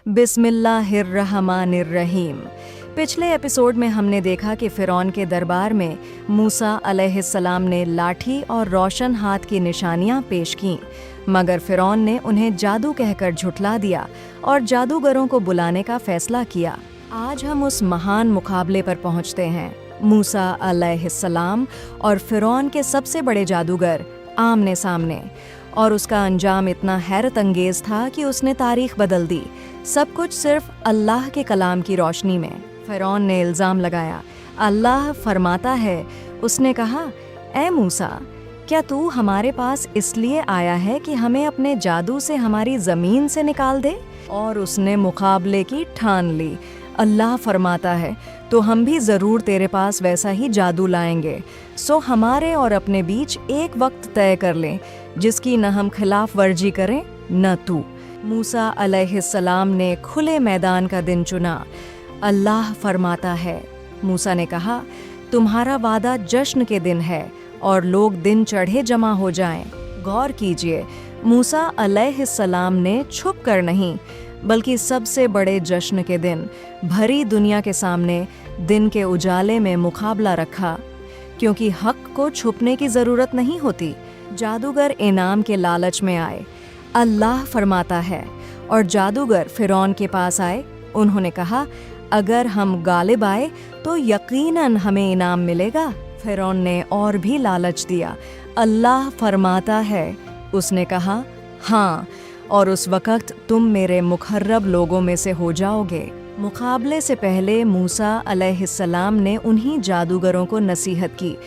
बिस्मिल्लाहिर्रहमानिर्रहीम। पिछले एपिसोड में हमने देखा कि फ़िरौन के दरबार में मूसा अलैहिस्सलाम ने लाठी और रोशन हाथ की निशानियां पेश कीं, मगर फ़िरौन ने उन्हें जादू कहकर झुठला दिया और जादूगरों को बुलाने का फैसला किया। आज हम उस महान मुकाबले पर पहुंचते हैं। मूसा अलैहिस्सलाम और फ़िरौन के सबसे बड़े जादूगर आमने सामने, और उसका अंजाम इतना हैरत अंगेज था कि उसने तारीख बदल दी, सब कुछ सिर्फ अल्लाह के कलाम की रोशनी में। फ़िरौन ने इल्ज़ाम लगाया, अल्लाह फरमाता है, उसने कहा, ए मूसा, क्या तू हमारे पास इसलिए आया है कि हमें अपने जादू से हमारी ज़मीन से निकाल दे? और उसने मुकाबले की ठान ली। अल्लाह फरमाता है, तो हम भी ज़रूर तेरे पास वैसा ही जादू लाएंगे। सो हमारे और अपने बीच एक वक्त तय कर लें जिसकी न हम खिलाफ वर्जी करें न तू। मूसा अलैहिस्सलाम ने खुले मैदान का दिन चुना। अल्लाह फरमाता है, मूसा ने कहा, तुम्हारा वादा जश्न के दिन है और लोग दिन चढ़े जमा हो जाएं। गौर कीजिए, मूसा अलैहिस्सलाम ने छुप कर नहीं बल्कि सबसे बड़े जश्न के दिन भरी दुनिया के सामने दिन के उजाले में मुकाबला रखा, क्योंकि हक को छुपने की ज़रूरत नहीं होती। जादूगर इनाम के लालच में आए। अल्लाह फरमाता है, और जादूगर फ़िरौन के पास आए। उन्होंने कहा, अगर हम गालिब आए तो यकीनन हमें इनाम मिलेगा। फ़िरौन ने और भी लालच दिया। अल्लाह फरमाता है, उसने कहा, हाँ, और उस वक़्त तुम मेरे मुक़र्रब लोगों में से हो जाओगे। मुकाबले से पहले मूसा अलैहिस्सलाम ने उन्हीं जादूगरों को नसीहत की।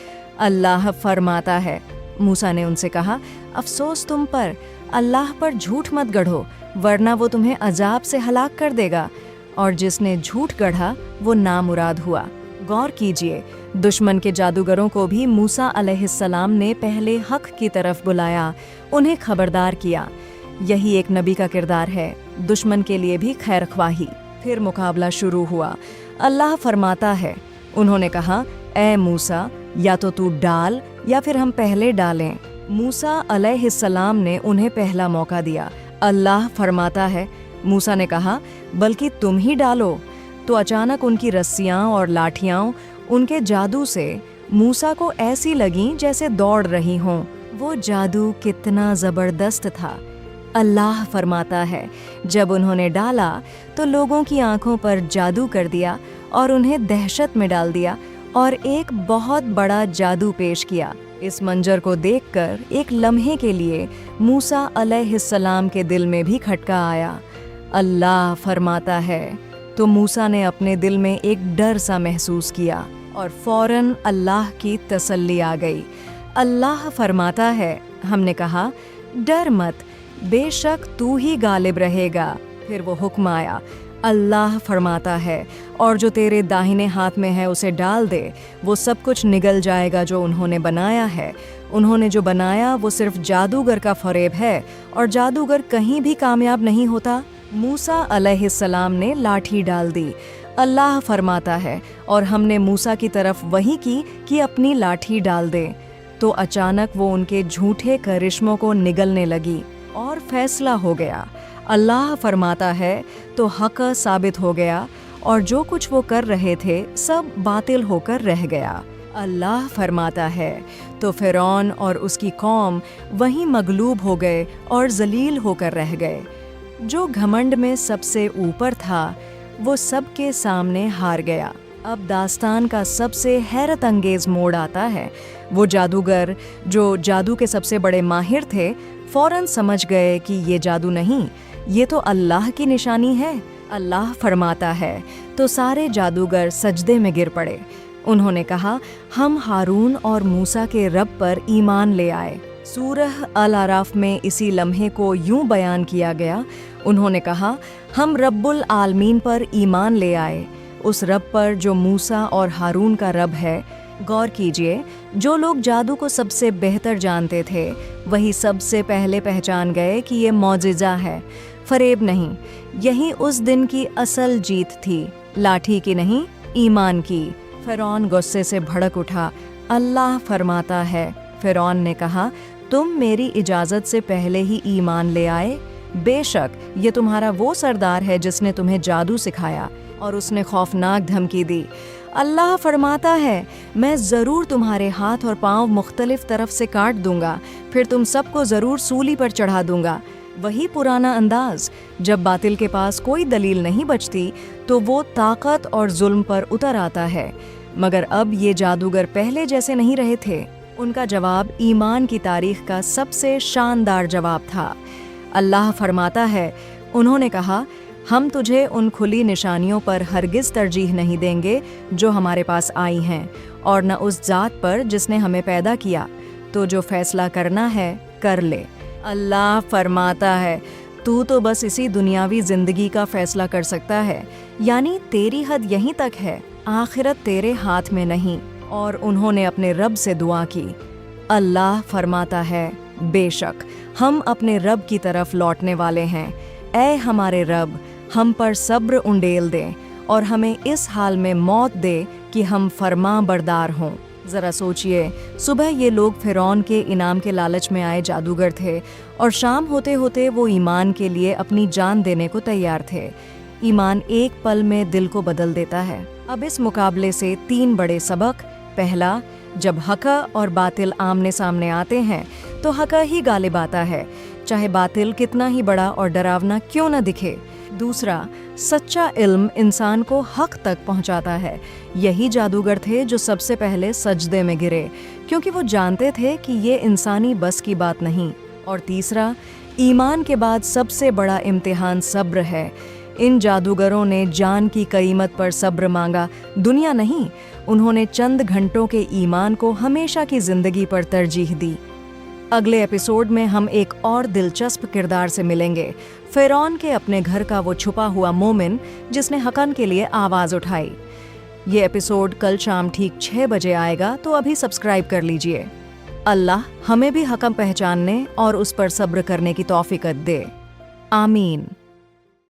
अल्लाह फरमाता है, मूसा ने उनसे कहा, अफसोस तुम पर, अल्लाह पर झूठ मत गढ़ो, वरना वो तुम्हें अजाब से हलाक कर देगा। और जिसने झूठ गढ़ा वो नामुराद हुआ। गौर कीजिए, दुश्मन के जादूगरों को भी मूसा अलैहिस्सलाम ने पहले हक की तरफ बुलाया, उन्हें खबरदार किया। यही एक नबी का किरदार है, दुश्मन के लिए भी खैर ख्वाही। फिर मुकाबला शुरू हुआ। अल्लाह फरमाता है, उन्होंने कहा, ए मूसा, या तो तू डाल या फिर हम पहले डालें। मूसा अलैहिस्सलाम ने उन्हें पहला मौका दिया। अल्लाह फरमाता है, मूसा ने कहा, बल्कि तुम ही डालो। तो अचानक उनकी रस्सियाँ और लाठियाँ उनके जादू से मूसा को ऐसी लगीं जैसे दौड़ रही हों। वो जादू कितना ज़बरदस्त था। अल्लाह फरमाता है, जब उन्होंने डाला तो लोगों की आंखों पर जादू कर दिया और उन्हें दहशत में डाल दिया और एक बहुत बड़ा जादू पेश किया। इस मंजर को देखकर एक लम्हे के लिए मूसा अलैहिस्सलाम के दिल में भी खटका आया। अल्लाह फरमाता है, तो मूसा ने अपने दिल में एक डर सा महसूस किया और फौरन अल्लाह की तसल्ली आ गई। अल्लाह फरमाता है, हमने कहा, डर मत, बेशक तू ही गालिब रहेगा। फिर वो हुक्म आया। अल्लाह फरमाता है, और जो तेरे दाहिने हाथ में है उसे डाल दे, वो सब कुछ निगल जाएगा जो उन्होंने बनाया है। उन्होंने जो बनाया वो सिर्फ जादूगर का फरेब है, और जादूगर कहीं भी कामयाब नहीं होता। मूसा अलैहिस्सलाम ने लाठी डाल दी। अल्लाह फरमाता है, और हमने मूसा की तरफ वही की कि अपनी लाठी डाल दे, तो अचानक वो उनके झूठे करिश्मों को निगलने लगी और फैसला हो गया। अल्लाह फरमाता है, तो हक साबित हो गया और जो कुछ वो कर रहे थे सब बातिल होकर रह गया। अल्लाह फरमाता है, तो फ़िरौन और उसकी कौम वहीं मगलूब हो गए और जलील होकर रह गए। जो घमंड में सबसे ऊपर था वो सबके सामने हार गया। अब दास्तान का सबसे हैरत अंगेज मोड़ आता है। वो जादूगर जो जादू के सबसे बड़े माहिर थे फौरन समझ गए कि ये जादू नहीं, ये तो अल्लाह की निशानी है। अल्लाह फरमाता है, तो सारे जादूगर सजदे में गिर पड़े। उन्होंने कहा, हम हारून और मूसा के रब पर ईमान ले आए। सूरह अल आराफ में इसी लम्हे को यूं बयान किया गया। उन्होंने कहा, हम रब्बुल आलमीन पर ईमान ले आए, उस रब पर जो मूसा और हारून का रब है। गौर कीजिए, जो लोग जादू को सबसे बेहतर जानते थे वही सबसे पहले पहचान गए कि ये मौजिज़ा है, फरेब नहीं। यही उस दिन की असल जीत थी, लाठी की नहीं, ईमान की। फ़िरौन गुस्से से भड़क उठा। अल्लाह फरमाता है, फ़िरौन ने कहा, तुम मेरी इजाज़त से पहले ही ईमान ले आए। بے شک یہ تمہارا وہ سردار ہے جس نے تمہیں جادو سکھایا اور اس نے خوفناک دھمکی دی۔ اللہ فرماتا ہے میں ضرور تمہارے ہاتھ اور پاؤں مختلف طرف سے کاٹ دوں گا، پھر تم سب کو ضرور سولی پر چڑھا دوں گا۔ وہی پرانا انداز، جب باطل کے پاس کوئی دلیل نہیں بچتی تو وہ طاقت اور ظلم پر اتر آتا ہے۔ مگر اب یہ جادوگر پہلے جیسے نہیں رہے تھے۔ ان کا جواب ایمان کی تاریخ کا سب سے شاندار جواب تھا۔ اللہ فرماتا ہے انہوں نے کہا ہم تجھے ان کھلی نشانیوں پر ہرگز ترجیح نہیں دیں گے جو ہمارے پاس آئی ہیں، اور نہ اس ذات پر جس نے ہمیں پیدا کیا، تو جو فیصلہ کرنا ہے کر لے۔ اللہ فرماتا ہے تو بس اسی دنیاوی زندگی کا فیصلہ کر سکتا ہے، یعنی تیری حد یہیں تک ہے، آخرت تیرے ہاتھ میں نہیں۔ اور انہوں نے اپنے رب سے دعا کی۔ اللہ فرماتا ہے بے شک ہم اپنے رب کی طرف لوٹنے والے ہیں۔ اے ہمارے رب، ہم پر صبر انڈیل دے اور ہمیں اس حال میں موت دے کہ ہم فرما بردار ہوں۔ ذرا سوچئے، صبح یہ لوگ فرعون کے انعام کے لالچ میں آئے جادوگر تھے، اور شام ہوتے ہوتے وہ ایمان کے لیے اپنی جان دینے کو تیار تھے۔ ایمان ایک پل میں دل کو بدل دیتا ہے۔ اب اس مقابلے سے 3 بڑے سبق۔ پہلا، جب حق اور باطل آمنے سامنے آتے ہیں تو حق ہی غالب آتا ہے، چاہے باطل کتنا ہی بڑا اور ڈراونا کیوں نہ دکھے۔ دوسرا، سچا علم انسان کو حق تک پہنچاتا ہے۔ یہی جادوگر تھے جو سب سے پہلے سجدے میں گرے، کیونکہ وہ جانتے تھے کہ یہ انسانی بس کی بات نہیں۔ اور تیسرا، ایمان کے بعد سب سے بڑا امتحان صبر ہے۔ ان جادوگروں نے جان کی قیمت پر صبر مانگا، دنیا نہیں۔ انہوں نے چند گھنٹوں کے ایمان کو ہمیشہ کی زندگی پر ترجیح دی۔ اگلے ایپیسوڈ میں ہم ایک اور دلچسپ کردار سے ملیں گے، فرعون کے اپنے گھر کا وہ چھپا ہوا مومن جس نے حقن کے لیے آواز اٹھائی۔ یہ ایپیسوڈ کل شام ٹھیک 6 بجے آئے گا، تو ابھی سبسکرائب کر لیجئے۔ اللہ ہمیں بھی حقم پہچاننے اور اس پر صبر کرنے کی توفیق دے۔ آمین۔